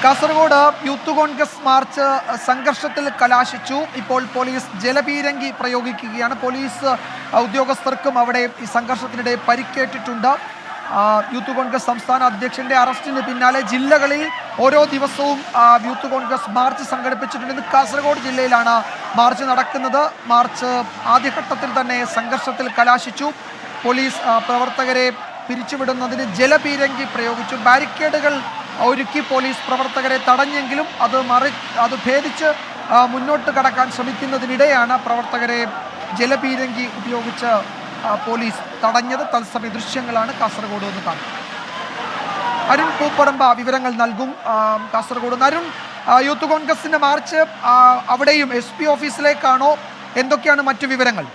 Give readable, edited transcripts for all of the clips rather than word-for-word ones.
Kasaragod youth Congress March സംഘർഷത്തിൽ കലാശിച്ചു. ഇപ്പോൾ പോലീസ് ജലപീരങ്കി പ്രയോഗിക്കുകയാണ്. പോലീസ് ഉദ്യോഗസ്ഥർക്കും അവിടെ ഈ സംഘർഷത്തിനിടെ പരിക്കേറ്റിട്ടുണ്ട്. യൂത്ത് കോൺഗ്രസ് സംസ്ഥാന അധ്യക്ഷന്റെ അറസ്റ്റിന് പിന്നാലെ ജില്ലകളിൽ ഓരോ ദിവസവും യൂത്ത് കോൺഗ്രസ് മാർച്ച് സംഘടിപ്പിച്ചിട്ടുണ്ട്. ഇന്ന് കാസർഗോഡ് ജില്ലയിലാണ് മാർച്ച് നടക്കുന്നത്. മാർച്ച് ആദ്യഘട്ടത്തിൽ തന്നെ സംഘർഷത്തിൽ കലാശിച്ചു. പോലീസ് പ്രവർത്തകരെ പിരിച്ചുവിടുന്നതിന് ജലപീരങ്കി പ്രയോഗിച്ചു. ബാരിക്കേഡുകൾ ഒരുക്കി പോലീസ് പ്രവർത്തകരെ തടഞ്ഞെങ്കിലും അത് ഭേദിച്ച് മുന്നോട്ട് കടക്കാൻ ശ്രമിക്കുന്നതിനിടെയാണ് പ്രവർത്തകരെ ജലപീരങ്കി ഉപയോഗിച്ച് പോലീസ് തടഞ്ഞത്. തത്സമയ ദൃശ്യങ്ങളാണ് കാസർഗോഡ് നിന്ന് കാണുന്നത്. അരുൺ പൂപ്പറമ്പ വിവരങ്ങൾ നൽകും. കാസർഗോഡ് അരുൺ, യൂത്ത് കോൺഗ്രസിന്റെ മാർച്ച് അവിടെയും SP ഓഫീസിലേക്കാണോ? എന്തൊക്കെയാണ് മറ്റു വിവരങ്ങൾ?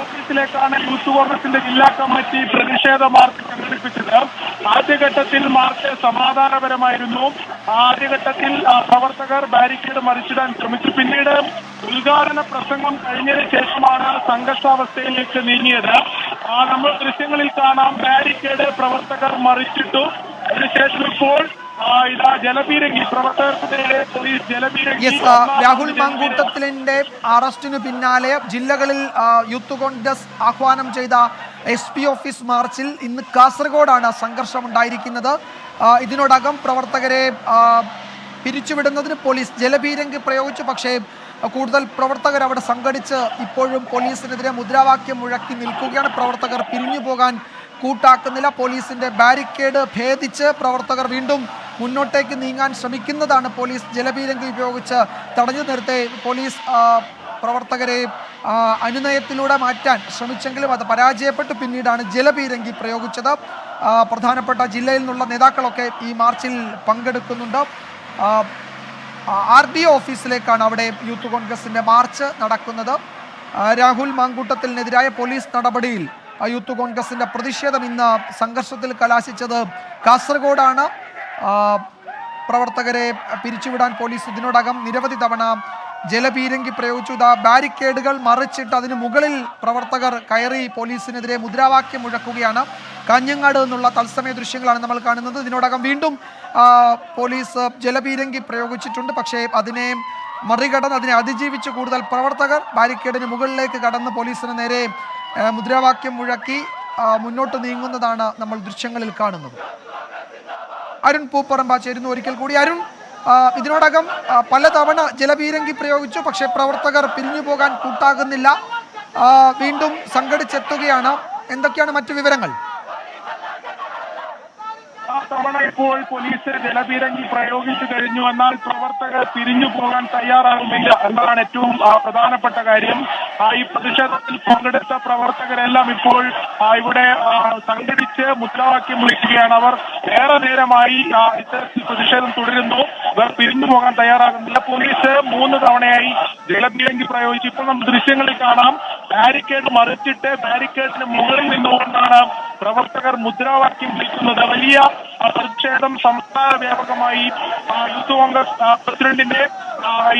ഓഫീസിലേക്കാണ് യൂത്ത് കോൺഗ്രസിന്റെ ജില്ലാ കമ്മിറ്റി പ്രതിഷേധ മാർച്ച് സംഘടിപ്പിച്ചത്. ആദ്യഘട്ടത്തിൽ മാർച്ച് സമാധാനപരമായിരുന്നു. ആദ്യഘട്ടത്തിൽ പ്രവർത്തകർ ബാരിക്കേഡ് മറിച്ചിടാൻ ശ്രമിച്ചു. പിന്നീട് ഉദ്ഘാടന പ്രസംഗം കഴിഞ്ഞതിന് ശേഷമാണ് സംഘർഷാവസ്ഥയിലേക്ക് നീങ്ങിയത്. നമ്മൾ ദൃശ്യങ്ങളിൽ കാണാം, ബാരിക്കേഡ് പ്രവർത്തകർ മറിച്ചിട്ടു. അതിനുശേഷം ഇപ്പോൾ ജലപീരങ്കി പ്രവർത്തകർക്കെതിരെ പോലീസ് ജലപീരങ്കി. രാഹുൽ മാങ്കൂട്ടത്തിലിന്റെ അറസ്റ്റിനു പിന്നാലെ ജില്ലകളിൽ യൂത്ത് കോൺഗ്രസ് ആഹ്വാനം ചെയ്ത SP ഓഫീസ് മാർച്ചിൽ ഇന്ന് കാസർഗോഡാണ് സംഘർഷമുണ്ടായിരിക്കുന്നത്. ഇതിനോടകം പ്രവർത്തകരെ പിരിച്ചുവിടുന്നതിന് പോലീസ് ജലപീരങ്കി പ്രയോഗിച്ചു. പക്ഷേ കൂടുതൽ പ്രവർത്തകർ അവിടെ സംഘടിച്ച് ഇപ്പോഴും പോലീസിനെതിരെ മുദ്രാവാക്യം മുഴക്കി നിൽക്കുകയാണ്. പ്രവർത്തകർ പിരിഞ്ഞു പോകാൻ കൂട്ടാക്കുന്നില്ല. പോലീസിന്റെ ബാരിക്കേഡ് ഭേദിച്ച് പ്രവർത്തകർ വീണ്ടും മുന്നോട്ടേക്ക് നീങ്ങാൻ ശ്രമിക്കുന്നതാണ് പോലീസ് ജലപീരങ്കി ഉപയോഗിച്ച് തടഞ്ഞു നിർത്തി. പോലീസ് പ്രവർത്തകരെ അനുനയത്തിലൂടെ മാറ്റാൻ ശ്രമിച്ചെങ്കിലും അത് പരാജയപ്പെട്ടു. പിന്നീടാണ് ജലപീരങ്കി പ്രയോഗിച്ചത്. പ്രധാനപ്പെട്ട ജില്ലയിൽ നിന്നുള്ള നേതാക്കളൊക്കെ ഈ മാർച്ചിൽ പങ്കെടുക്കുന്നുണ്ട്. RDO ഓഫീസിലേക്കാണ് അവിടെ യൂത്ത് കോൺഗ്രസിന്റെ മാർച്ച് നടക്കുന്നത്. രാഹുൽ മാങ്കൂട്ടത്തിനെതിരായ പോലീസ് നടപടിയിൽ യൂത്ത് കോൺഗ്രസിന്റെ പ്രതിഷേധം ഇന്ന് സംഘർഷത്തിൽ കലാശിച്ചത് കാസർഗോഡാണ്. പ്രവർത്തകരെ പിരിച്ചുവിടാൻ പോലീസ് ഇതിനോടകം നിരവധി തവണ ജലപീരങ്കി പ്രയോഗിച്ചു. ബാരിക്കേഡുകൾ മറിച്ചിട്ട് അതിന് മുകളിൽ പ്രവർത്തകർ കയറി പോലീസിനെതിരെ മുദ്രാവാക്യം മുഴക്കുകയാണ്. കാഞ്ഞങ്ങാട് നിന്നുള്ള തത്സമയ ദൃശ്യങ്ങളാണ് നമ്മൾ കാണുന്നത്. ഇതിനോടകം വീണ്ടും പോലീസ് ജലപീരങ്കി പ്രയോഗിച്ചിട്ടുണ്ട്. പക്ഷേ അതിനെ മറികടന്ന് അതിനെ അതിജീവിച്ച് കൂടുതൽ പ്രവർത്തകർ ബാരിക്കേഡിന് മുകളിലേക്ക് കടന്ന് പോലീസിന് നേരെ മുദ്രാവാക്യം മുഴക്കി മുന്നോട്ട് നീങ്ങുന്നതാണ് നമ്മൾ ദൃശ്യങ്ങളിൽ കാണുന്നത്. അരുൺ പൂപ്പറമ്പ ചേരുന്നു ഒരിക്കൽ കൂടി. അരുൺ, ഇതിനോടകം പലതവണ ജലപീരങ്കി പ്രയോഗിച്ചു. പക്ഷേ പ്രവർത്തകർ പിരിഞ്ഞു പോകാൻ കൂട്ടാകുന്നില്ല. വീണ്ടും സംഘടിച്ചെത്തുകയാണ്. എന്തൊക്കെയാണ് മറ്റു വിവരങ്ങൾ? തവണ ഇപ്പോൾ പോലീസ് ജലപീരങ്കി പ്രയോഗിച്ചു കഴിഞ്ഞു. എന്നാൽ പ്രവർത്തകർ പിരിഞ്ഞു പോകാൻ തയ്യാറാകുന്നില്ല എന്നതാണ് ഏറ്റവും പ്രധാനപ്പെട്ട കാര്യം. ഈ പ്രതിഷേധത്തിൽ പങ്കെടുത്ത പ്രവർത്തകരെല്ലാം ഇപ്പോൾ ഇവിടെ സംഘടിച്ച് മുദ്രാവാക്യം വിളിക്കുകയാണ്. അവർ ഏറെ നേരമായി ഇത്തരത്തിൽ പ്രതിഷേധം തുടരുന്നു. ഇവർ പിരിഞ്ഞു പോകാൻ തയ്യാറാകുന്നില്ല. പോലീസ് 3 തവണയായി ജലപീരങ്കി പ്രയോഗിച്ചു. ഇപ്പോൾ നമ്മൾ ദൃശ്യങ്ങളിൽ കാണാം, ബാരിക്കേഡ് മറിച്ചിട്ട് ബാരിക്കേഡിന് മുകളിൽ നിന്നുകൊണ്ടാണ് പ്രവർത്തകർ മുദ്രാവാക്യം വിളിക്കുന്നത്. വലിയ പ്രതിഷേധം സംസ്ഥാന വ്യാപകമായി യൂത്ത് കോൺഗ്രസ് പ്രസിഡന്റിന്റെ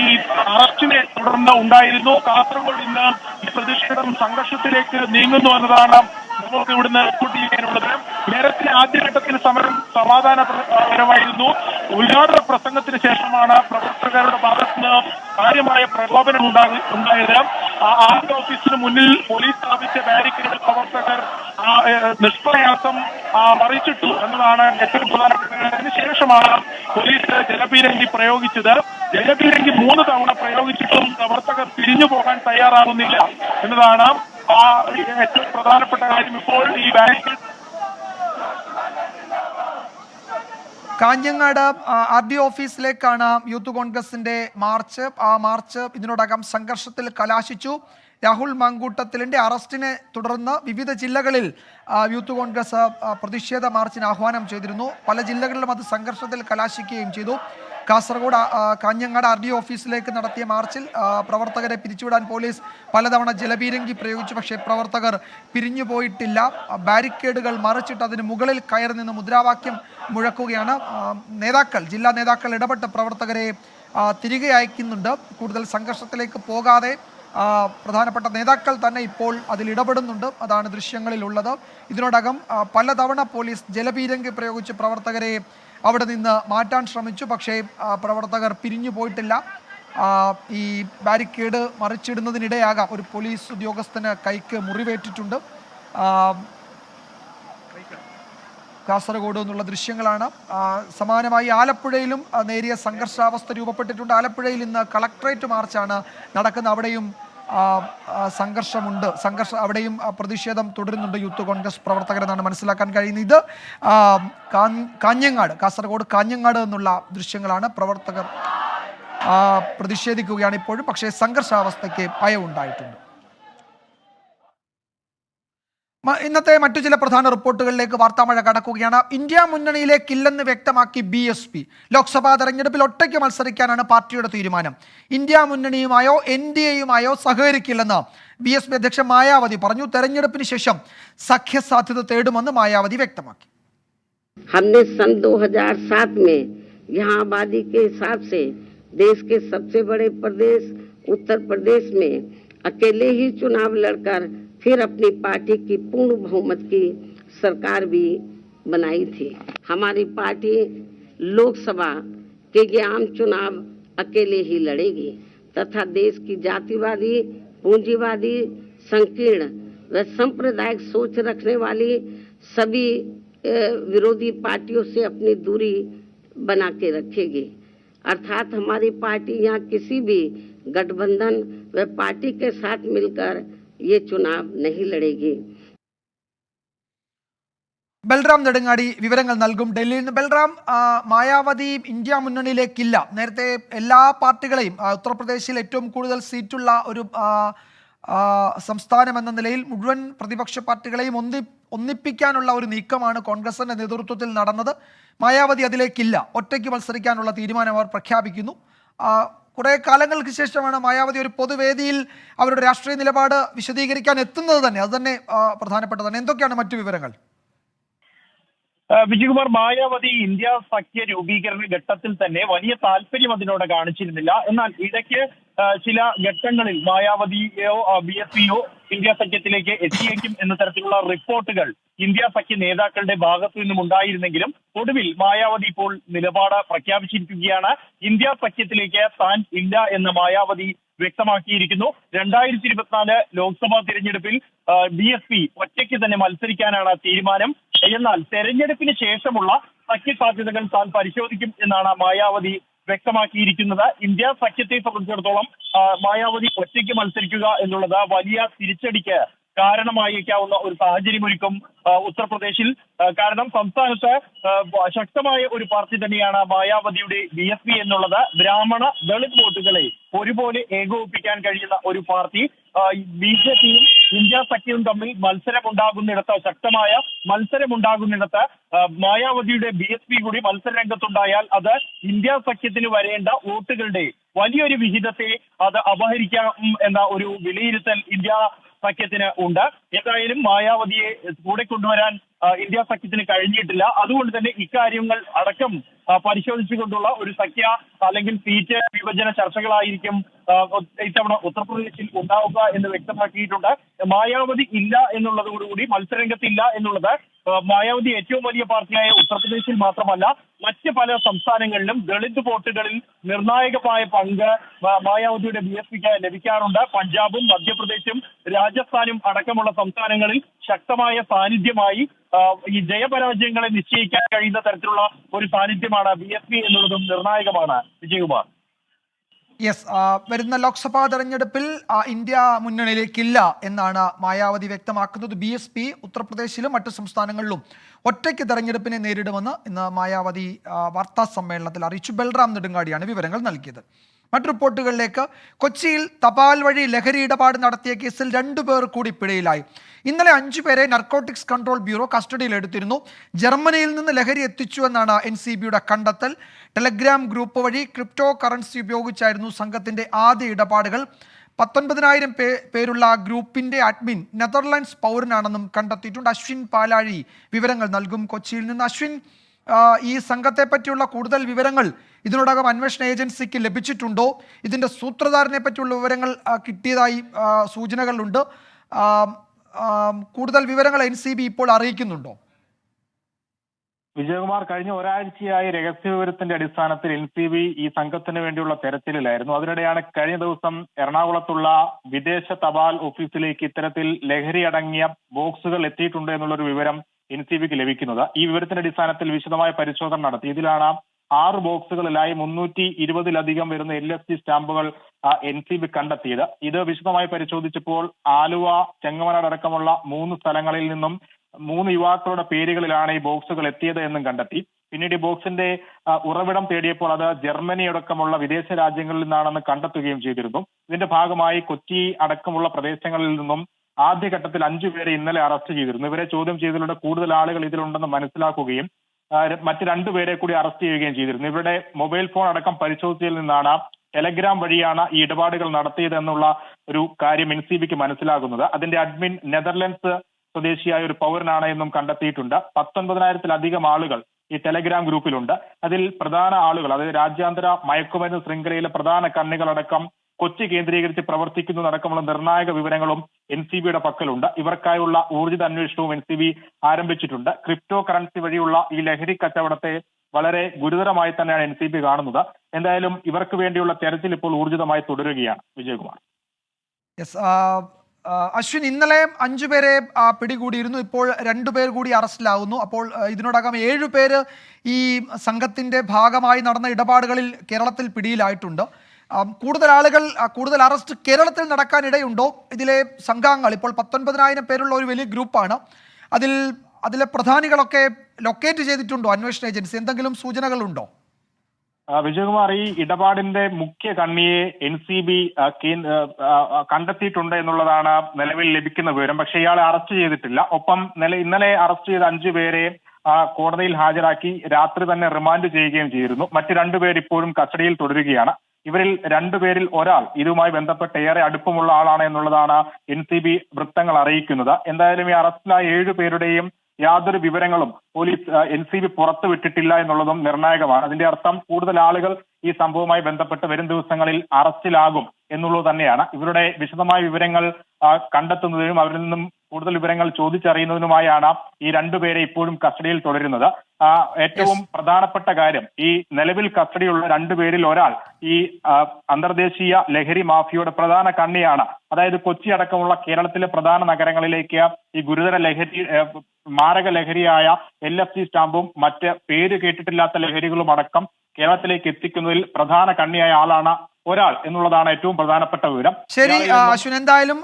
ഈ അറസ്റ്റിനെ തുടർന്ന് ഉണ്ടായിരുന്നു. കാസർഗോഡ് ഇന്ന് ഈ പ്രതിഷേധം സംഘർഷത്തിലേക്ക് നീങ്ങുന്നു എന്നതാണ് നമുക്ക് ഇവിടുന്ന് റിപ്പോർട്ട് ചെയ്യാനുള്ളത്. നേരത്തെ ആദ്യഘട്ടത്തിൽ സമരം സമാധാനപരമായിരുന്നു. ഉദ്ഘാടന പ്രസംഗത്തിന് ശേഷമാണ് പ്രവർത്തകരുടെ ഭാഗത്ത് നിന്ന് കാര്യമായ പ്രകോപനം ഉണ്ടായത്. RDO ഓഫീസിന് മുന്നിൽ പോലീസ് സ്ഥാപിച്ച ബാരിക്കേഡ് പ്രവർത്തകർ നിഷ്പ്രയാസം മറിച്ചിട്ടു എന്നതാണ് ഏറ്റവും പ്രധാനപ്പെട്ട. അതിനുശേഷമാണ് പോലീസ് ജലപീരങ്കി പ്രയോഗിച്ചത്. ജലപീരങ്കി 3 തവണ പ്രയോഗിച്ചിട്ടും പ്രവർത്തകർ പിരിഞ്ഞു പോകാൻ തയ്യാറാകുന്നില്ല എന്നതാണ് ഏറ്റവും പ്രധാനപ്പെട്ട കാര്യം. ഇപ്പോൾ ഈ ബാരിക്കേഡ് കാഞ്ഞങ്ങാട് RDO ഓഫീസിലേക്കാണ് യൂത്ത് കോൺഗ്രസിന്റെ മാർച്ച്. ആ മാർച്ച് ഇതിനോടകം സംഘർഷത്തിൽ കലാശിച്ചു. രാഹുൽ മാങ്കൂട്ടത്തിലിന്റെ അറസ്റ്റിനെ തുടർന്ന് വിവിധ ജില്ലകളിൽ യൂത്ത് കോൺഗ്രസ് പ്രതിഷേധ മാർച്ചിന് ആഹ്വാനം ചെയ്തിരുന്നു. പല ജില്ലകളിലും അത് സംഘർഷത്തിൽ കലാശിക്കുകയും ചെയ്തു. കാസർഗോഡ് കാഞ്ഞങ്ങാട് RDO ഓഫീസിലേക്ക് നടത്തിയ മാർച്ചിൽ പ്രവർത്തകരെ പിരിച്ചുവിടാൻ പോലീസ് പലതവണ ജലപീരങ്കി പ്രയോഗിച്ചു. പക്ഷേ പ്രവർത്തകർ പിരിഞ്ഞു പോയിട്ടില്ല. ബാരിക്കേഡുകൾ മറിച്ചിട്ട് അതിന് മുകളിൽ കയറി നിന്ന് മുദ്രാവാക്യം മുഴക്കുകയാണ്. ജില്ലാ നേതാക്കൾ ഇടപെട്ട് പ്രവർത്തകരെ തിരികെ അയക്കുന്നുണ്ട്. കൂടുതൽ സംഘർഷത്തിലേക്ക് പോകാതെ പ്രധാനപ്പെട്ട നേതാക്കൾ തന്നെ ഇപ്പോൾ അതിൽ ഇടപെടുന്നുണ്ട്. അതാണ് ദൃശ്യങ്ങളിലുള്ളത്. ഇതിനോടകം പലതവണ പോലീസ് ജലപീരങ്കി പ്രയോഗിച്ച് പ്രവർത്തകരെ അവിടെ നിന്ന് മാറ്റാൻ ശ്രമിച്ചു. പക്ഷേ പ്രവർത്തകർ പിരിഞ്ഞു പോയിട്ടില്ല. ഈ ബാരിക്കേഡ് മറിച്ചിടുന്നതിനിടെയാകാം ഒരു പോലീസ് ഉദ്യോഗസ്ഥന് കൈക്ക് മുറിവേറ്റിട്ടുണ്ട്. കാസർഗോഡ് എന്നുള്ള ദൃശ്യങ്ങളാണ്. സമാനമായി ആലപ്പുഴയിലും നേരിയ സംഘർഷാവസ്ഥ രൂപപ്പെട്ടിട്ടുണ്ട്. ആലപ്പുഴയിൽ ഇന്ന് കളക്ട്രേറ്റ് മാർച്ചാണ് നടക്കുന്നത്. അവിടെയും സംഘർഷമുണ്ട്. അവിടെയും പ്രതിഷേധം തുടരുന്നുണ്ട് യൂത്ത് കോൺഗ്രസ് പ്രവർത്തകരെന്നാണ് മനസ്സിലാക്കാൻ കഴിയുന്നത്. ഇത് കാഞ്ഞങ്ങാട്, കാസർഗോഡ് കാഞ്ഞങ്ങാട് എന്നുള്ള ദൃശ്യങ്ങളാണ്. പ്രവർത്തകർ പ്രതിഷേധിക്കുകയാണ് ഇപ്പോഴും. പക്ഷേ സംഘർഷാവസ്ഥയ്ക്ക് ഭയമുണ്ടായിട്ടുണ്ട്. ഇന്നത്തെ മറ്റു ചില പ്രധാന റിപ്പോർട്ടുകളിലേക്ക് വാർത്താമഴ കടക്കുകയാണ്. ഇന്ത്യ മുന്നണിയിലേക്കില്ലെന്ന് വ്യക്തമാക്കി BSP. ലോക്സഭാ തെരഞ്ഞെടുപ്പിൽ ഒറ്റയ്ക്ക് മത്സരിക്കാനാണ് പാർട്ടിയുടെ തീരുമാനം. ഇന്ത്യ മുന്നണിയുമായോ NDAയുമായോ സഹകരിക്കില്ലെന്ന് BSP അധ്യക്ഷ മായാവതി പറഞ്ഞു. തെരഞ്ഞെടുപ്പിന് ശേഷം സഖ്യസാധ്യത തേടുമെന്ന് മായാവതി വ്യക്തമാക്കി. हमने सन 2007 में यहाँ आबादी के हिसाब से देश के सबसे बड़े प्रदेश उत्तर प्रदेश में अकेले ही चुनाव लड़कर फिर अपनी पार्टी की पूर्ण बहुमत की सरकार भी बनाई थी। हमारी पार्टी लोकसभा के ये आम चुनाव अकेले ही लड़ेगी तथा देश की जातिवादी, पूंजीवादी, संकीर्ण व सांप्रदायिक सोच रखने वाली सभी विरोधी पार्टियों से अपनी दूरी बना के रखेगी। अर्थात हमारी पार्टी यहाँ किसी भी गठबंधन व पार्टी के साथ मिलकर ये चुनाव नहीं लड़ेगी. ബൽറാം നെടുങ്ങാടി വിവരങ്ങൾ നൽകും ഡൽഹിയിൽ നിന്ന്. ബൽറാം, മായാവതി ഇന്ത്യ മുന്നണിയിലേക്കില്ല. നേരത്തെ എല്ലാ പാർട്ടികളെയും ഉത്തർപ്രദേശിൽ ഏറ്റവും കൂടുതൽ സീറ്റുള്ള ഒരു സംസ്ഥാനം എന്ന നിലയിൽ മുഴുവൻ പ്രതിപക്ഷ പാർട്ടികളെയും ഒന്നിപ്പിക്കാനുള്ള ഒരു നീക്കമാണ് കോൺഗ്രസിന്റെ നേതൃത്വത്തിൽ നടന്നത്. മായാവതി അതിലേക്കില്ല. ഒറ്റയ്ക്ക് മത്സരിക്കാനുള്ള തീരുമാനം അവർ പ്രഖ്യാപിക്കുന്നു. കുറേ കാലങ്ങൾക്ക് ശേഷമാണ് മായാവതി ഒരു പൊതുവേദിയിൽ അവരുടെ രാഷ്ട്രീയ നിലപാട് വിശദീകരിക്കാൻ എത്തുന്നത് തന്നെ. അത് തന്നെ പ്രധാനപ്പെട്ടതാണ്. എന്തൊക്കെയാണ് മറ്റു വിവരങ്ങൾ? വിജയകുമാർ, മായാവതി ഇന്ത്യ സഖ്യ രൂപീകരണ ഘട്ടത്തിൽ തന്നെ വലിയ താല്പര്യം അതിനോട് കാണിച്ചിരുന്നില്ല. എന്നാൽ ഇടയ്ക്ക് ചില ഘട്ടങ്ങളിൽ മായാവതിയോ BSPയോ ഇന്ത്യ സഖ്യത്തിലേക്ക് എത്തിയേക്കും എന്ന തരത്തിലുള്ള റിപ്പോർട്ടുകൾ ഇന്ത്യ സഖ്യ നേതാക്കളുടെ ഭാഗത്തു നിന്നും ഉണ്ടായിരുന്നെങ്കിലും ഒടുവിൽ മായാവതി ഇപ്പോൾ നിലപാട് പ്രഖ്യാപിച്ചിരിക്കുകയാണ്. ഇന്ത്യ സഖ്യത്തിലേക്ക് താൻ ഇല്ല എന്ന മായാവതി വ്യക്തമാക്കിയിരിക്കുന്നു. 2024 ലോക്സഭാ തിരഞ്ഞെടുപ്പിൽ BSP ഒറ്റയ്ക്ക് തന്നെ മത്സരിക്കാനാണ് തീരുമാനം. എന്നാൽ തെരഞ്ഞെടുപ്പിന് ശേഷമുള്ള സഖ്യ സാധ്യതകൾ താൻ പരിശോധിക്കും എന്നാണ് മായാവതി വ്യക്തമാക്കിയിരിക്കുന്നത്. ഇന്ത്യ സഖ്യത്തെ സംബന്ധിച്ചിടത്തോളം മായാവതി ഒറ്റയ്ക്ക് മത്സരിക്കുക എന്നുള്ളത് വലിയ തിരിച്ചടിക്ക് കാരണമായേക്കാവുന്ന ഒരു സാഹചര്യമൊരുക്കും ഉത്തർപ്രദേശിൽ. കാരണം സംസ്ഥാനത്ത് ശക്തമായ ഒരു പാർട്ടി തന്നെയാണ് മായാവതിയുടെ BSP എന്നുള്ളത്. ബ്രാഹ്മണ ദളിത് വോട്ടുകളെ ഒരുപോലെ ഏകോപിപ്പിക്കാൻ കഴിയുന്ന ഒരു പാർട്ടി. BJPയും ഇന്ത്യ സഖ്യവും തമ്മിൽ മത്സരമുണ്ടാകുന്നിടത്ത്, ശക്തമായ മത്സരമുണ്ടാകുന്നിടത്ത് മായാവതിയുടെ BSP കൂടി മത്സര രംഗത്തുണ്ടായാൽ അത് ഇന്ത്യ സഖ്യത്തിന് വരേണ്ട വോട്ടുകളുടെ വലിയൊരു വിഹിതത്തെ അത് അപഹരിക്കാം എന്ന ഒരു വിലയിരുത്തൽ ഇന്ത്യ സഖ്യത്തിന് ഉണ്ട്. എന്തായാലും മായാവതിയെ കൂടെ കൊണ്ടുവരാൻ ഇന്ത്യ സഖ്യത്തിന് കഴിഞ്ഞിട്ടില്ല. അതുകൊണ്ട് തന്നെ ഇക്കാര്യങ്ങൾ അടക്കം പരിശോധിച്ചുകൊണ്ടുള്ള ഒരു സഖ്യ അല്ലെങ്കിൽ സീറ്റ് വിഭജന ചർച്ചകളായിരിക്കും ഇത്തവണ ഉത്തർപ്രദേശിൽ ഉണ്ടാവുക എന്ന് വ്യക്തമാക്കിയിട്ടുണ്ട്. മായാവതി ഇല്ല എന്നുള്ളതോടുകൂടി മത്സരരംഗത്തില്ല എന്നുള്ളത് മായാവതി ഏറ്റവും വലിയ പാർട്ടിയായ ഉത്തർപ്രദേശിൽ മാത്രമല്ല മറ്റ് പല സംസ്ഥാനങ്ങളിലും ദളിത് വോട്ടുകളിൽ നിർണായകമായ പങ്ക് മായാവതിയുടെ BSPക്ക് ലഭിക്കാറുണ്ട്. പഞ്ചാബും മധ്യപ്രദേശും രാജസ്ഥാനും അടക്കമുള്ള സംസ്ഥാനങ്ങളിൽ ശക്തമായ സാന്നിധ്യമായി ഈ ജയപരാജയങ്ങളെ നിശ്ചയിക്കാൻ കഴിയുന്ന തരത്തിലുള്ള ഒരു സാന്നിധ്യമാണ് BSP എന്നുള്ളതും നിർണായകമാണ്. വിജയകുമാർ. യെസ്, വരുന്ന ലോക്സഭാ തെരഞ്ഞെടുപ്പിൽ ഇന്ത്യ മുന്നണിയിലേക്കില്ല എന്നാണ് മായാവതി വ്യക്തമാക്കുന്നത്. BSP ഉത്തർപ്രദേശിലും മറ്റു സംസ്ഥാനങ്ങളിലും ഒറ്റയ്ക്ക് തെരഞ്ഞെടുപ്പിനെ നേരിടുമെന്ന് ഇന്ന് മായാവതി വാർത്താ സമ്മേളനത്തിൽ അറിയിച്ചു. ബൽറാം നെടുങ്ങാടിയാണ് വിവരങ്ങൾ നൽകിയത്. മറ്റു റിപ്പോർട്ടുകളിലേക്ക്. കൊച്ചിയിൽ തപാൽ വഴി ലഹരി ഇടപാട് നടത്തിയ കേസിൽ 2 പേർ കൂടി പിടിയിലായി. ഇന്നലെ 5 പേരെ നർക്കോട്ടിക്സ് കൺട്രോൾ ബ്യൂറോ കസ്റ്റഡിയിലെടുത്തിരുന്നു. ജർമ്മനിയിൽ നിന്ന് ലഹരി എത്തിച്ചുവെന്നാണ് NCBയുടെ കണ്ടെത്തൽ. ടെലഗ്രാം ഗ്രൂപ്പ് വഴി ക്രിപ്റ്റോ കറൻസി ഉപയോഗിച്ചായിരുന്നു സംഘത്തിന്റെ ആദ്യ ഇടപാടുകൾ. 19,000 പേരുള്ള ഗ്രൂപ്പിന്റെ അഡ്മിൻ നെതർലാൻഡ്സ് പൗരനാണെന്നും കണ്ടെത്തിയിട്ടുണ്ട്. അശ്വിൻ പാലാഴി വിവരങ്ങൾ നൽകും കൊച്ചിയിൽ നിന്ന്. അശ്വിൻ, ഈ സംഘത്തെ പറ്റിയുള്ള കൂടുതൽ വിവരങ്ങൾ ഇതിനോടകം അന്വേഷണ ഏജൻസിക്ക് ലഭിച്ചിട്ടുണ്ടോ? ഇതിന്റെ സൂത്രധാരനെ പറ്റിയുള്ള വിവരങ്ങൾ കിട്ടിയതായി സൂചനകളുണ്ട്. കൂടുതൽ വിവരങ്ങൾ NCB ഇപ്പോൾ അറിയിക്കുന്നുണ്ടോ? വിജയകുമാർ, കഴിഞ്ഞ ഒരാഴ്ചയായി രഹസ്യവിവരത്തിന്റെ അടിസ്ഥാനത്തിൽ NCB ഈ സംഘത്തിന് വേണ്ടിയുള്ള തെരച്ചിലിലായിരുന്നു. അതിനിടെയാണ് കഴിഞ്ഞ ദിവസം എറണാകുളത്തുള്ള വിദേശ തപാൽ ഓഫീസിലേക്ക് ഇത്തരത്തിൽ ലഹരി അടങ്ങിയ ബോക്സുകൾ എത്തിയിട്ടുണ്ട് എന്നുള്ളൊരു വിവരം NCBക്ക് ലഭിക്കുന്നത്. ഈ വിവരത്തിന്റെ അടിസ്ഥാനത്തിൽ വിശദമായ പരിശോധന നടത്തി. ഇതിലാണ് 6 ബോക്സുകളിലായി 320-ലധികം വരുന്ന LSD സ്റ്റാമ്പുകൾ NCB കണ്ടെത്തിയത്. ഇത് വിശദമായി പരിശോധിച്ചപ്പോൾ ആലുവ, ചെങ്ങമനാട് അടക്കമുള്ള 3 സ്ഥലങ്ങളിൽ നിന്നും 3 യുവാക്കളുടെ പേരുകളിലാണ് ഈ ബോക്സുകൾ എത്തിയത് എന്നും കണ്ടെത്തി. പിന്നീട് ഈ ബോക്സിന്റെ ഉറവിടം തേടിയപ്പോൾ അത് ജർമ്മനി അടക്കമുള്ള വിദേശ രാജ്യങ്ങളിൽ നിന്നാണെന്ന് കണ്ടെത്തുകയും ചെയ്തിരുന്നു. ഇതിന്റെ ഭാഗമായി കൊച്ചി അടക്കമുള്ള പ്രദേശങ്ങളിൽ നിന്നും ആദ്യഘട്ടത്തിൽ 5 പേരെ ഇന്നലെ അറസ്റ്റ് ചെയ്തിരുന്നു. ഇവരെ ചോദ്യം ചെയ്തതിലൂടെ കൂടുതൽ ആളുകൾ ഇതിലുണ്ടെന്ന് മനസ്സിലാക്കുകയും മറ്റ് 2 പേരെ കൂടി അറസ്റ്റ് ചെയ്യുകയും ചെയ്തിരുന്നു. ഇവരുടെ മൊബൈൽ ഫോൺ അടക്കം പരിശോധിച്ചതിൽ നിന്നാണ് ടെലഗ്രാം വഴിയാണ് ഈ ഇടപാടുകൾ നടത്തിയത് എന്നുള്ള ഒരു കാര്യം NCBക്ക് മനസ്സിലാകുന്നത്. അതിന്റെ അഡ്മിൻ നെതർലൻഡ്സ് സ്വദേശിയായ ഒരു പൗരനാണ് എന്നും കണ്ടെത്തിയിട്ടുണ്ട്. 19,000-ലധികം ആളുകൾ ഈ ടെലഗ്രാം ഗ്രൂപ്പിലുണ്ട്. അതിൽ പ്രധാന ആളുകൾ, അതായത് രാജ്യാന്തര മയക്കുമരുന്ന് ശൃംഖലയിലെ പ്രധാന കണ്ണികളടക്കം കൊച്ചി കേന്ദ്രീകരിച്ച് പ്രവർത്തിക്കുന്നതടക്കമുള്ള നിർണായക വിവരങ്ങളും NCBയുടെ പക്കലുണ്ട്. ഇവർക്കായുള്ള ഊർജിത അന്വേഷണവും NCB ആരംഭിച്ചിട്ടുണ്ട്. ക്രിപ്റ്റോ കറൻസി വഴിയുള്ള ഈ ലഹരി കച്ചവടത്തെ വളരെ ഗുരുതരമായി തന്നെയാണ് NCB കാണുന്നത്. എന്തായാലും ഇവർക്ക് വേണ്ടിയുള്ള തെരച്ചിൽ ഇപ്പോൾ ഊർജിതമായി തുടരുകയാണ്. വിജയകുമാർ. അശ്വിൻ, ഇന്നലെ 5 പേരെ പിടികൂടിയിരുന്നു. ഇപ്പോൾ 2 പേർ കൂടി അറസ്റ്റിലാവുന്നു. അപ്പോൾ ഇതിനോടകം 7 പേര് ഈ സംഘത്തിന്റെ ഭാഗമായി നടന്ന ഇടപാടുകളിൽ കേരളത്തിൽ പിടിയിലായിട്ടുണ്ട്. കൂടുതൽ ആളുകൾ, കൂടുതൽ അറസ്റ്റ് കേരളത്തിൽ നടക്കാനിടയുണ്ടോ? ഇതിലെ സംഘാംഗങ്ങൾ ഇപ്പോൾ 19,000 പേരുള്ള ഒരു വലിയ ഗ്രൂപ്പാണ്. അതിലെ പ്രധാനികളൊക്കെ ലൊക്കേറ്റ് ചെയ്തിട്ടുണ്ടോ അന്വേഷണ ഏജൻസി? എന്തെങ്കിലും സൂചനകളുണ്ടോ? വിജയകുമാർ, ഈ ഇടപാടിന്റെ മുഖ്യ കണ്ണിയെ NCB കണ്ടെത്തിയിട്ടുണ്ട് എന്നുള്ളതാണ് നിലവിൽ ലഭിക്കുന്ന വിവരം. പക്ഷേ ഇയാളെ അറസ്റ്റ് ചെയ്തിട്ടില്ല. ഒപ്പം ഇന്നലെ അറസ്റ്റ് ചെയ്ത 5 പേരെ കോടതിയിൽ ഹാജരാക്കി രാത്രി തന്നെ റിമാൻഡ് ചെയ്യുകയും ചെയ്തിരുന്നു. മറ്റ് 2 പേർ ഇപ്പോഴും കസ്റ്റഡിയിൽ തുടരുകയാണ്. ഇവരിൽ 2 പേരിൽ ഒരാൾ ഇതുമായി ബന്ധപ്പെട്ട് ഏറെ അടുപ്പമുള്ള ആളാണ് എന്നുള്ളതാണ് NCB വൃത്തങ്ങൾ അറിയിക്കുന്നത്. എന്തായാലും ഈ അറസ്റ്റിലായ 7 പേരുടെയും യാതൊരു വിവരങ്ങളും പോലീസ് NCB പുറത്തുവിട്ടിട്ടില്ല എന്നുള്ളതും നിർണായകമാണ്. അതിന്റെ അർത്ഥം കൂടുതൽ ആളുകൾ ഈ സംഭവവുമായി ബന്ധപ്പെട്ട് വരും ദിവസങ്ങളിൽ അറസ്റ്റിലാകും എന്നുള്ളത് തന്നെയാണ്. ഇവരുടെ വിശദമായ വിവരങ്ങൾ കണ്ടെത്തുന്നതിനും അവരിൽ നിന്നും കൂടുതൽ വിവരങ്ങൾ ചോദിച്ചറിയുന്നതിനുമായാണ് ഈ 2 പേരെ ഇപ്പോഴും കസ്റ്റഡിയിൽ തുടരുന്നത്. ഏറ്റവും പ്രധാനപ്പെട്ട കാര്യം, ഈ നിലവിൽ കസ്റ്റഡിയുള്ള 2 പേരിൽ ഒരാൾ ഈ അന്തർദേശീയ ലഹരി മാഫിയയുടെ പ്രധാന കണ്ണിയാണ്. അതായത് കൊച്ചി അടക്കമുള്ള കേരളത്തിലെ പ്രധാന നഗരങ്ങളിലേക്ക് ഈ ഗുരുതര ലഹരി, മാരക ലഹരിയായ LSD സ്റ്റാമ്പും മറ്റ് പേര് കേട്ടിട്ടില്ലാത്ത ലഹരികളും അടക്കം കേരളത്തിലേക്ക് എത്തിക്കുന്നതിൽ പ്രധാന കണ്ണിയായ ആളാണ് ഒരാൾ എന്നുള്ളതാണ് ഏറ്റവും പ്രധാനപ്പെട്ട വിവരം. ശരി അശ്വിൻ, എന്തായാലും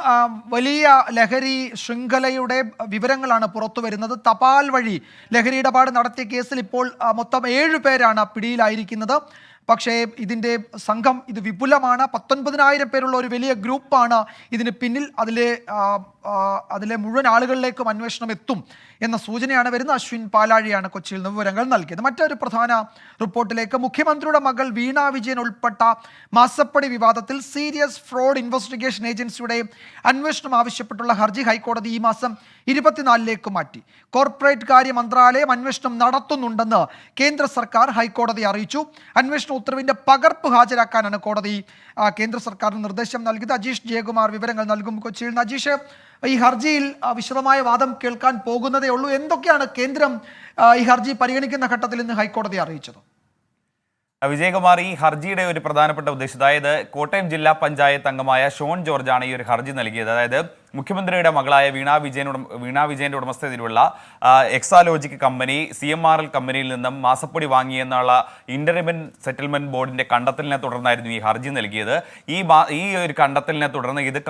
വലിയ ലഹരി ശൃംഖലയുടെ വിവരങ്ങളാണ് പുറത്തു വരുന്നത്. തപാൽ വഴി ലഹരി ഇടപാട് നടത്തിയ കേസിൽ ഇപ്പോൾ മൊത്തം 7 പേരാണ് പിടിയിലായിരിക്കുന്നത്. പക്ഷേ ഇതിൻ്റെ സംഘം ഇത് വിപുലമാണ്. 19,000 പേരുള്ള ഒരു വലിയ ഗ്രൂപ്പാണ് ഇതിന് പിന്നിൽ. അതിലെ മുഴുവൻ ആളുകളിലേക്കും അന്വേഷണം എത്തും എന്ന സൂചനയാണ് വരുന്നത്. അശ്വിൻ പാലാഴിയാണ് കൊച്ചിയിൽ നിന്ന് വിവരങ്ങൾ നൽകിയത്. മറ്റൊരു പ്രധാന റിപ്പോർട്ടിലേക്ക്. മുഖ്യമന്ത്രിയുടെ മകൾ വീണ വിജയൻ ഉൾപ്പെട്ട മാസപ്പടി വിവാദത്തിൽ സീരിയസ് ഫ്രോഡ് ഇൻവെസ്റ്റിഗേഷൻ ഏജൻസിയുടെ അന്വേഷണം ആവശ്യപ്പെട്ടുള്ള ഹർജി ഹൈക്കോടതി ഈ മാസം 24-ലേക്ക് മാറ്റി. കോർപ്പറേറ്റ് കാര്യ മന്ത്രാലയം അന്വേഷണം നടത്തുന്നുണ്ടെന്ന് കേന്ദ്ര സർക്കാർ ഹൈക്കോടതി അറിയിച്ചു. അന്വേഷണ ഉത്തരവിന്റെ പകർപ്പ് ഹാജരാക്കാനാണ് കോടതി കേന്ദ്ര സർക്കാരിന് നിർദ്ദേശം നൽകിയത്. അജീഷ് ജയകുമാർ വിവരങ്ങൾ നൽകും കൊച്ചിയിൽ നിന്ന്. അജീഷ്, ഈ ഹർജിയിൽ വിശദമായ വാദം കേൾക്കാൻ പോകുന്നതേ ഉള്ളൂ. എന്തൊക്കെയാണ് കേന്ദ്രം ഈ ഹർജി പരിഗണിക്കുന്ന ഘട്ടത്തിൽ ഇന്ന് ഹൈക്കോടതി അറിയിച്ചത്? വിജയകുമാർ, ഈ ഹർജിയുടെ ഒരു പ്രധാനപ്പെട്ട ഉദ്ദേശം, അതായത് കോട്ടയം ജില്ലാ പഞ്ചായത്ത് അംഗമായ ഷോൺ ജോർജാണ് ഈ ഒരു ഹർജി നൽകിയത്. അതായത് മുഖ്യമന്ത്രിയുടെ മകളായ വീണ വിജയന്റെ ഉടമസ്ഥതയിലുള്ള എക്സാലോജിക് കമ്പനി CMRL കമ്പനിയിൽ നിന്നും മാസപ്പൊടി വാങ്ങിയെന്നുള്ള ഇന്റർമെന്റ് സെറ്റിൽമെന്റ് ബോർഡിന്റെ കണ്ടെത്തലിനെ തുടർന്നായിരുന്നു ഈ ഹർജി നൽകിയത്. ഈ ഒരു കണ്ടെത്തലിനെ തുടർന്ന് ഇത്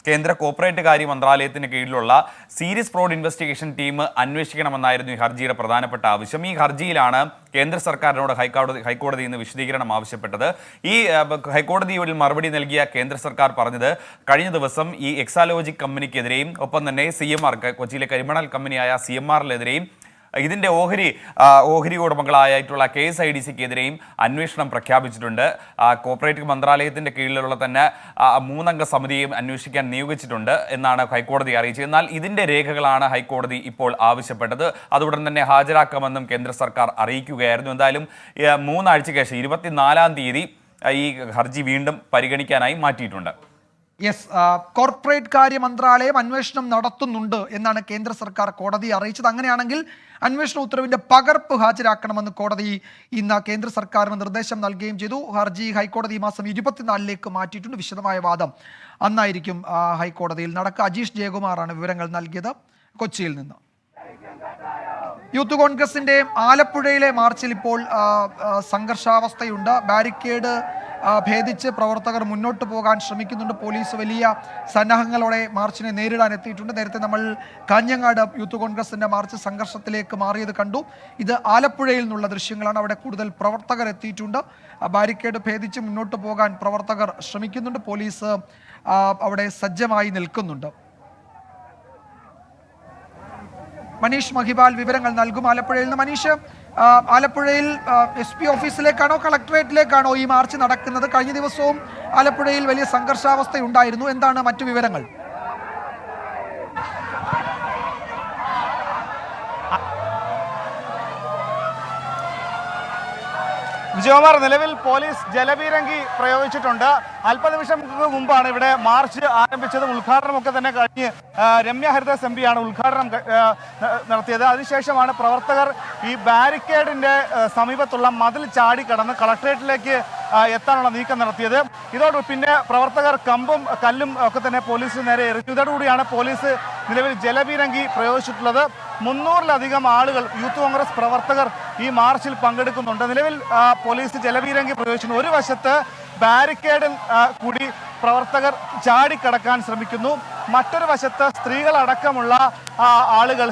കേന്ദ്ര കോർപ്പറേറ്റ് കാര്യ മന്ത്രാലയത്തിന് കീഴിലുള്ള സീരിയസ് ഫ്രോഡ് ഇൻവെസ്റ്റിഗേഷൻ ടീം അന്വേഷിക്കണമെന്നായിരുന്നു ഈ ഹർജിയുടെ പ്രധാനപ്പെട്ട ആവശ്യം. ഈ ഹർജിയിലാണ് കേന്ദ്ര സർക്കാരിനോട് ഹൈക്കോടതി ഇന്ന് വിശദീകരണം ആവശ്യപ്പെട്ടത്. ഈ ഹൈക്കോടതിയിൽ മറുപടി നൽകിയ കേന്ദ്ര സർക്കാർ പറഞ്ഞത്, കഴിഞ്ഞ ദിവസം ഈ എക്സാലോജിക് കമ്പനിക്കെതിരെയും ഒപ്പം തന്നെ CMR, കൊച്ചിയിലെ കരിമണൽ കമ്പനിയായ CMRലെതിരെയും ഇതിൻ്റെ ഓഹരി ഉടമകളായിട്ടുള്ള KSIDCക്കെതിരെയും അന്വേഷണം പ്രഖ്യാപിച്ചിട്ടുണ്ട്. കോർപ്പറേറ്റ് മന്ത്രാലയത്തിൻ്റെ കീഴിലുള്ള തന്നെ 3-അംഗ സമിതിയെയും അന്വേഷിക്കാൻ നിയോഗിച്ചിട്ടുണ്ട് എന്നാണ് ഹൈക്കോടതി അറിയിച്ചത്. എന്നാൽ ഇതിൻ്റെ രേഖകളാണ് ഹൈക്കോടതി ഇപ്പോൾ ആവശ്യപ്പെട്ടത്. അതുടൻ തന്നെ ഹാജരാക്കാമെന്നും കേന്ദ്ര സർക്കാർ അറിയിക്കുകയായിരുന്നു. എന്തായാലും 3 ആഴ്ചയ്ക്ക് ശേഷം 24-ാം തീയതി ഈ ഹർജി വീണ്ടും പരിഗണിക്കാനായി മാറ്റിയിട്ടുണ്ട്. യെസ്, കോർപ്പറേറ്റ് കാര്യ മന്ത്രാലയം അന്വേഷണം നടത്തുന്നുണ്ട് എന്നാണ് കേന്ദ്ര സർക്കാർ കോടതിയെ അറിയിച്ചത്. അങ്ങനെയാണെങ്കിൽ അന്വേഷണ ഉത്തരവിന്റെ പകർപ്പ് ഹാജരാക്കണമെന്ന് കോടതി ഇന്ന് കേന്ദ്ര സർക്കാരിന് നിർദ്ദേശം നൽകുകയും ചെയ്തു. ഹർജി ഹൈക്കോടതി ഈ മാസം 24 മാറ്റിയിട്ടുണ്ട്. വിശദമായ വാദം അന്നായിരിക്കും ഹൈക്കോടതിയിൽ നടക്കുക. അജീഷ് ജയകുമാറാണ് വിവരങ്ങൾ നൽകിയത് കൊച്ചിയിൽ നിന്ന്. യൂത്ത് കോൺഗ്രസിന്റെ ആലപ്പുഴയിലെ മാർച്ചിൽ ഇപ്പോൾ സംഘർഷാവസ്ഥയുണ്ട്. ബാരിക്കേഡ് ഭേദിച്ച് പ്രവർത്തകർ മുന്നോട്ട് പോകാൻ ശ്രമിക്കുന്നുണ്ട്. പോലീസ് വലിയ സന്നാഹങ്ങളോടെ മാർച്ചിനെ നേരിടാൻ എത്തിയിട്ടുണ്ട്. നേരത്തെ നമ്മൾ കാഞ്ഞങ്ങാട് യൂത്ത് കോൺഗ്രസിന്റെ മാർച്ച് സംഘർഷത്തിലേക്ക് മാറിയത് കണ്ടു. ഇത് ആലപ്പുഴയിൽ നിന്നുള്ള ദൃശ്യങ്ങളാണ്. അവിടെ കൂടുതൽ പ്രവർത്തകർ എത്തിയിട്ടുണ്ട്. ബാരിക്കേഡ് ഭേദിച്ച് മുന്നോട്ട് പോകാൻ പ്രവർത്തകർ ശ്രമിക്കുന്നുണ്ട്. പോലീസ് അവിടെ സജ്ജമായി നിൽക്കുന്നുണ്ട്. മനീഷ് മഹിബാൽ വിവരങ്ങൾ നൽകും ആലപ്പുഴയിൽ നിന്ന്. മനീഷ്, ആലപ്പുഴയിൽ SP ഓഫീസിലേക്കാണോ കളക്ടറേറ്റിലേക്കാണോ ഈ മാർച്ച് നടക്കുന്നത്? കഴിഞ്ഞ ദിവസവും ആലപ്പുഴയിൽ വലിയ സംഘർഷാവസ്ഥയുണ്ടായിരുന്നു. എന്താണ് മറ്റു വിവരങ്ങൾ? വിജയകുമാർ, നിലവിൽ പോലീസ് ജലപീരങ്കി പ്രയോഗിച്ചിട്ടുണ്ട്. അല്പനിമിഷങ്ങൾക്ക് മുമ്പാണ് ഇവിടെ മാർച്ച് ആരംഭിച്ചതും ഉദ്ഘാടനമൊക്കെ തന്നെ കഴിഞ്ഞ് രമ്യ ഹരിദാസ് MP ആണ് ഉദ്ഘാടനം നടത്തിയത്. അതിനുശേഷമാണ് പ്രവർത്തകർ ഈ ബാരിക്കേഡിന്റെ സമീപത്തുള്ള മതിൽ ചാടിക്കടന്ന് കളക്ടറേറ്റിലേക്ക് എത്താനുള്ള നീക്കം നടത്തിയത്. ഇതോട് പിന്നെ പ്രവർത്തകർ കമ്പും കല്ലും ഒക്കെ തന്നെ പോലീസിന് നേരെ എറിഞ്ഞു. ഇതോടുകൂടിയാണ് പോലീസ് നിലവിൽ ജലപീരങ്കി പ്രയോഗിച്ചിട്ടുള്ളത്. 300-ലധികം ആളുകൾ യൂത്ത് കോൺഗ്രസ് പ്രവർത്തകർ ഈ മാർച്ചിൽ പങ്കെടുക്കുന്നുണ്ട്. നിലവിൽ പോലീസ് ജലപീരങ്കി പ്രയോഗിച്ചിട്ടുണ്ട്. ഒരു വശത്ത് ബാരിക്കേഡിൽ കൂടി പ്രവർത്തകർ ചാടിക്കടക്കാൻ ശ്രമിക്കുന്നു. മറ്റൊരു വശത്ത് സ്ത്രീകളടക്കമുള്ള ആളുകൾ,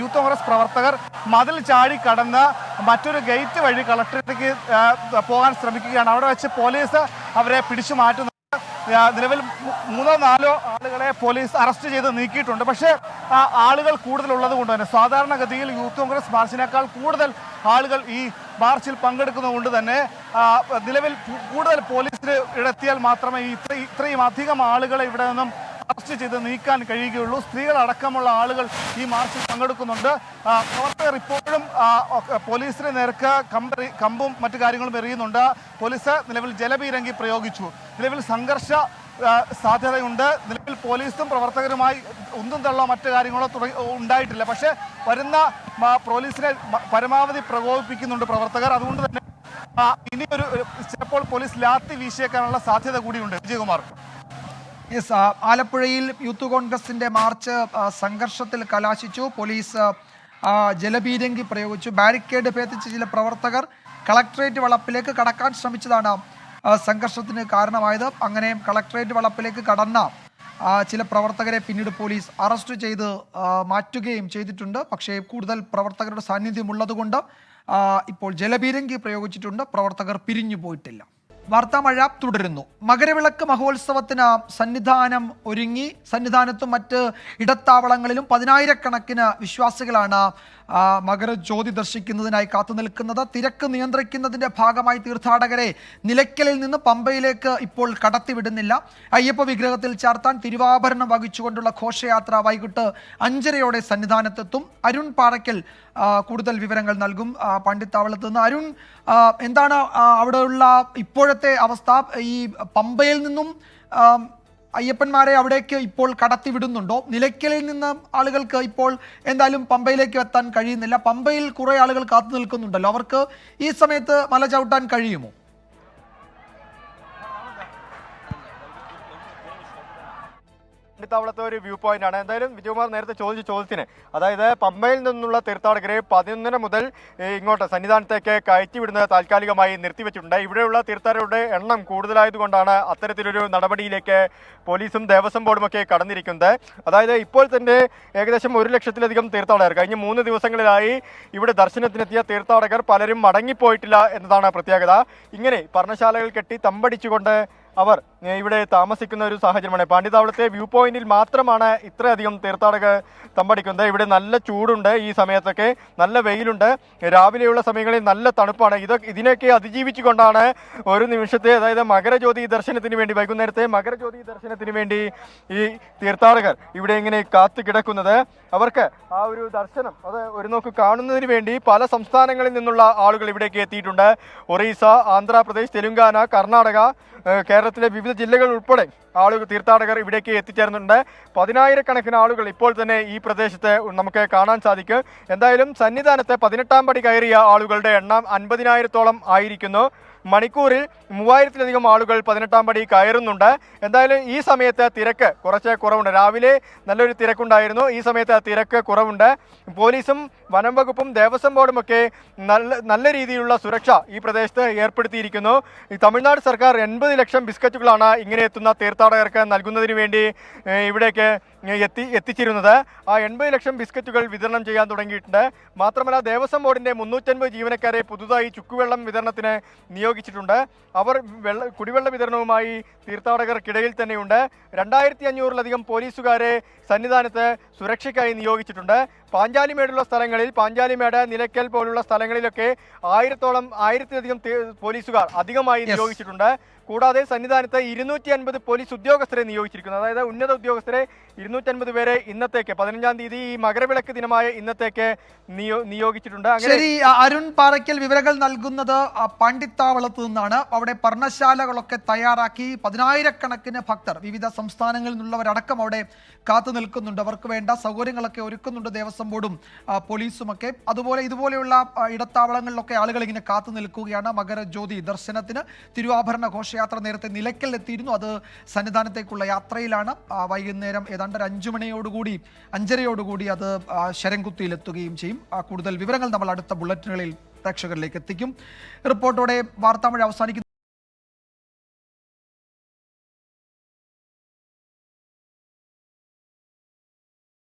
യൂത്ത് കോൺഗ്രസ് പ്രവർത്തകർ മതിൽ ചാടിക്കടന്ന് മറ്റൊരു ഗേറ്റ് വഴി കളക്ടറേറ്റിലേക്ക് പോകാൻ ശ്രമിക്കുകയാണ്. അവിടെ വെച്ച് പോലീസ് അവരെ പിടിച്ചു മാറ്റുന്നു. നിലവിൽ 3-4 ആളുകളെ പോലീസ് അറസ്റ്റ് ചെയ്ത് നീക്കിയിട്ടുണ്ട്. പക്ഷേ ആളുകൾ കൂടുതലുള്ളത് കൊണ്ട് തന്നെ സാധാരണഗതിയിൽ യൂത്ത് കോൺഗ്രസ് മാർച്ചിനേക്കാൾ കൂടുതൽ ആളുകൾ ഈ മാർച്ചിൽ പങ്കെടുക്കുന്നതുകൊണ്ട് തന്നെ നിലവിൽ കൂടുതൽ പോലീസിന് ഇടത്തിയാൽ മാത്രമേ ഇത്രയും അധികം ആളുകളെ ഇവിടെ നിന്നും അറസ്റ്റ് ചെയ്ത് നീക്കാൻ കഴിയുകയുള്ളൂ. സ്ത്രീകളടക്കമുള്ള ആളുകൾ ഈ മാർച്ചിൽ പങ്കെടുക്കുന്നുണ്ട്. പ്രവർത്തകർ ഇപ്പോഴും പോലീസിന് നേർക്ക് കമ്പും മറ്റു കാര്യങ്ങളും എറിയുന്നുണ്ട്. പോലീസ് നിലവിൽ ജലപീരങ്കി പ്രയോഗിച്ചു. നിലവിൽ സംഘർഷ സാധ്യതയുണ്ട്. നിലവിൽ പോലീസും പ്രവർത്തകരുമായി ഒന്നും തള്ളോ മറ്റു കാര്യങ്ങളോ ഉണ്ടായിട്ടില്ല. പക്ഷേ വരുന്ന പോലീസിനെ പരമാവധി പ്രകോപിപ്പിക്കുന്നുണ്ട് പ്രവർത്തകർ. അതുകൊണ്ട് തന്നെ ഇനിയൊരു ചിലപ്പോൾ പോലീസ് ലാത്തി വീശിയേക്കാനുള്ള സാധ്യത കൂടിയുണ്ട്. വിജയകുമാർ. യെസ്, ആലപ്പുഴയിൽ യൂത്ത് കോൺഗ്രസിന്റെ മാർച്ച് സംഘർഷത്തിൽ കലാശിച്ചു. പോലീസ് ജലപീരങ്കി പ്രയോഗിച്ചു. ബാരിക്കേഡ് ഭേദിച്ച് ചില പ്രവർത്തകർ കളക്ടറേറ്റ് വളപ്പിലേക്ക് കടക്കാൻ ശ്രമിച്ചതാണ് സംഘർഷത്തിന് കാരണമായത്. അങ്ങനെ കളക്ടറേറ്റ് വളപ്പിലേക്ക് കടന്ന ചില പ്രവർത്തകരെ പിന്നീട് പോലീസ് അറസ്റ്റ് ചെയ്ത് മാറ്റുകയും ചെയ്തിട്ടുണ്ട്. പക്ഷേ കൂടുതൽ പ്രവർത്തകരുടെ സാന്നിധ്യമുള്ളതുകൊണ്ട് ഇപ്പോൾ ജലപീരങ്കി പ്രയോഗിച്ചിട്ടുണ്ട്. പ്രവർത്തകർ പിരിഞ്ഞു പോയിട്ടില്ല. വാർത്താമഴ തുടരുന്നു. മകരവിളക്ക് മഹോത്സവത്തിന് സന്നിധാനം ഒരുങ്ങി. സന്നിധാനത്തും മറ്റ് ഇടത്താവളങ്ങളിലും 10,000-കണക്കിന് വിശ്വാസികളാണ് മകരജ്യോതി ദർശിക്കുന്നതിനായി കാത്തുനിൽക്കുന്നത്. തിരക്ക് നിയന്ത്രിക്കുന്നതിന്റെ ഭാഗമായി തീർത്ഥാടകരെ നിലയ്ക്കലിൽ നിന്ന് പമ്പയിലേക്ക് ഇപ്പോൾ കടത്തിവിടുന്നില്ല. അയ്യപ്പ വിഗ്രഹത്തിൽ ചാർത്താൻ തിരുവാഭരണം വഹിച്ചുകൊണ്ടുള്ള ഘോഷയാത്ര വൈകിട്ട് 5:30 സന്നിധാനത്തെത്തും. അരുൺ പാറയ്ക്കൽ കൂടുതൽ വിവരങ്ങൾ നൽകും പണ്ടിത്താവളത്ത് നിന്ന്. അരുൺ, എന്താണ് അവിടെയുള്ള ഇപ്പോഴത്തെ അവസ്ഥ? ഈ പമ്പയിൽ നിന്നും അയ്യപ്പന്മാരെ അവിടേക്ക് ഇപ്പോൾ കടത്തിവിടുന്നുണ്ടോ? നിലയ്ക്കലിൽ നിന്ന് ആളുകൾക്ക് ഇപ്പോൾ എന്തായാലും പമ്പയിലേക്ക് എത്താൻ കഴിയുന്നില്ല. പമ്പയിൽ കുറേ ആളുകൾ കാത്തു നിൽക്കുന്നുണ്ടല്ലോ. അവർക്ക് ഈ സമയത്ത് മല ചവിട്ടാൻ കഴിയുമോ? പണ്ടിത്താവളത്തെ ഒരു വ്യൂ പോയിന്റ് ആണ്. എന്തായാലും വിജയകുമാർ നേരത്തെ ചോദിച്ച ചോദ്യത്തിന്, അതായത് പമ്പയിൽ നിന്നുള്ള തീർത്ഥാടകരെ 11 മുതൽ ഇങ്ങോട്ട് സന്നിധാനത്തേക്ക് കയറ്റിവിടുന്നത് താൽക്കാലികമായി നിർത്തിവെച്ചിട്ടുണ്ട്. ഇവിടെയുള്ള തീർത്ഥാടകരുടെ എണ്ണം കൂടുതലായതുകൊണ്ടാണ് അത്തരത്തിലൊരു നടപടിയിലേക്ക് പോലീസും ദേവസ്വം ബോർഡും ഒക്കെ കടന്നിരിക്കുന്നത്. അതായത് ഇപ്പോൾ തന്നെ ഏകദേശം 1 ലക്ഷത്തിലധികം തീർത്ഥാടകർ കഴിഞ്ഞ 3 ദിവസങ്ങളിലായി ഇവിടെ ദർശനത്തിനെത്തിയ തീർത്ഥാടകർ പലരും മടങ്ങിപ്പോയിട്ടില്ല എന്നതാണ് പ്രത്യേകത. ഇങ്ങനെ പർണശാലകൾ കെട്ടി തമ്പടിച്ചുകൊണ്ട് അവർ ഇവിടെ താമസിക്കുന്ന ഒരു സാഹചര്യമാണ്. പണ്ടിത്താവളത്തെ വ്യൂ പോയിന്റിൽ മാത്രമാണ് ഇത്രയധികം തീർത്ഥാടകർ തമ്പടിക്കുന്നത്. ഇവിടെ നല്ല ചൂടുണ്ട്, ഈ സമയത്തൊക്കെ നല്ല വെയിലുണ്ട്, രാവിലെയുള്ള സമയങ്ങളിൽ നല്ല തണുപ്പാണ്. ഇതിനൊക്കെ അതിജീവിച്ചുകൊണ്ടാണ് ഒരു നിമിഷത്തെ, അതായത് മകരജ്യോതി ദർശനത്തിന് വേണ്ടി, വൈകുന്നേരത്തെ മകരജ്യോതി ദർശനത്തിന് വേണ്ടി ഈ തീർത്ഥാടകർ ഇവിടെ ഇങ്ങനെ കാത്തു കിടക്കുന്നത്. അവർക്ക് ആ ഒരു ദർശനം അത് ഒരു നോക്ക് കാണുന്നതിന് വേണ്ടി പല സംസ്ഥാനങ്ങളിൽ നിന്നുള്ള ആളുകൾ ഇവിടേക്ക് എത്തിയിട്ടുണ്ട്. ഒറീസ, ആന്ധ്രാപ്രദേശ്, തെലുങ്കാന, കർണാടക, കേരള കേരളത്തിലെ വിവിധ ജില്ലകൾ ഉൾപ്പെടെ ആളുകൾ തീർത്ഥാടകർ ഇവിടേക്ക് എത്തിച്ചേരുന്നുണ്ട്. 10,000-കണക്കിന് ആളുകൾ ഇപ്പോൾ തന്നെ ഈ പ്രദേശത്ത് നമുക്ക് കാണാൻ സാധിക്കും. എന്തായാലും സന്നിധാനത്തെ 18-ാം പടി കയറിയ ആളുകളുടെ എണ്ണം 50,000-ഓളം ആയിരിക്കുന്നു. മണിക്കൂറിൽ 3000-ലധികം ആളുകൾ 18-ാം പടി കയറുന്നുണ്ട്. എന്തായാലും ഈ സമയത്ത് തിരക്ക് കുറച്ച് കുറവുണ്ട്. രാവിലെ നല്ലൊരു തിരക്കുണ്ടായിരുന്നു, ഈ സമയത്ത് തിരക്ക് കുറവുണ്ട്. പോലീസും വനം വകുപ്പും ദേവസ്വം ബോർഡുമൊക്കെ നല്ല രീതിയിലുള്ള സുരക്ഷ ഈ പ്രദേശത്ത് ഏർപ്പെടുത്തിയിരിക്കുന്നു. ഈ തമിഴ്നാട് സർക്കാർ 80 ലക്ഷം ബിസ്ക്കറ്റുകളാണ് ഇങ്ങനെ എത്തുന്ന തീർത്ഥാടകർക്ക് നൽകുന്നതിന് വേണ്ടി ഇവിടേക്ക് എത്തിച്ചിരുന്നത്. ആ 80 ലക്ഷം ബിസ്ക്കറ്റുകൾ വിതരണം ചെയ്യാൻ തുടങ്ങിയിട്ടുണ്ട്. മാത്രമല്ല ദേവസ്വം ബോർഡിന്റെ 350 ജീവനക്കാരെ പുതുതായി ചുക്കുവെള്ളം വിതരണത്തിന് നിയോഗിച്ചിട്ടുണ്ട്. അവർ കുടിവെള്ള വിതരണവുമായി തീർത്ഥാടകർക്കിടയിൽ തന്നെയുണ്ട്. 2500-ലധികം പോലീസുകാരെ സന്നിധാനത്ത് സുരക്ഷയ്ക്കായി നിയോഗിച്ചിട്ടുണ്ട്. പാഞ്ചാലിമേടുള്ള സ്ഥലങ്ങളിൽ, പാഞ്ചാലിമേട്, നിലയ്ക്കൽ പോലുള്ള സ്ഥലങ്ങളിലൊക്കെ 1000-ലധികം പോലീസുകാർ അധികമായി നിയോഗിച്ചിട്ടുണ്ട്. കൂടാതെ സന്നിധാനത്ത് 250 പോലീസ് ഉദ്യോഗസ്ഥരെ നിയോഗിച്ചിരിക്കുന്നു. അതായത് ഉന്നത ഉദ്യോഗസ്ഥരെ 250 പേരെ ഇന്നത്തേക്ക് 15-ാം തീയതി ഈ മകരവിളക്ക് ദിനമായ ഇന്നത്തേക്ക് നിയോഗിച്ചിട്ടുണ്ട്. ശരി, അരുൺ പാറയ്ക്കൽ വിവരങ്ങൾ നൽകുന്നത് പണ്ടിത്താവളത്ത് നിന്നാണ്. അവിടെ പർണശാലകളൊക്കെ തയ്യാറാക്കി 10,000-കണക്കിന് ഭക്തർ വിവിധ സംസ്ഥാനങ്ങളിൽ നിന്നുള്ളവരടക്കം അവിടെ കാത്തു നിൽക്കുന്നുണ്ട്. അവർക്ക് വേണ്ട സൗകര്യങ്ങളൊക്കെ ഒരുക്കുന്നുണ്ട് ദേവസ്വം ബോർഡും പോലീസുമൊക്കെ. അതുപോലെ ഇതുപോലെയുള്ള ഇടത്താവളങ്ങളിലൊക്കെ ആളുകൾ ഇങ്ങനെ കാത്തു നിൽക്കുകയാണ് മകരജ്യോതി ദർശനത്തിന്. തിരുവാഭരണ ഘോഷയാത്ര നേരത്തെ നിലയ്ക്കൽ എത്തിയിരുന്നു, അത് സന്നിധാനത്തേക്കുള്ള യാത്രയിലാണ്. വൈകുന്നേരം ഏതാണ്ട് 5:30 അത് ശരംകുത്തിയിൽ എത്തുകയും ചെയ്യും. കൂടുതൽ വിവരങ്ങൾ നമ്മൾ അടുത്ത ബുള്ളറ്റിനുകളിൽ പ്രേക്ഷകരിലേക്ക് എത്തിക്കും. റിപ്പോർട്ടോടെ വാർത്താമഴ അവസാനിക്കുന്നു.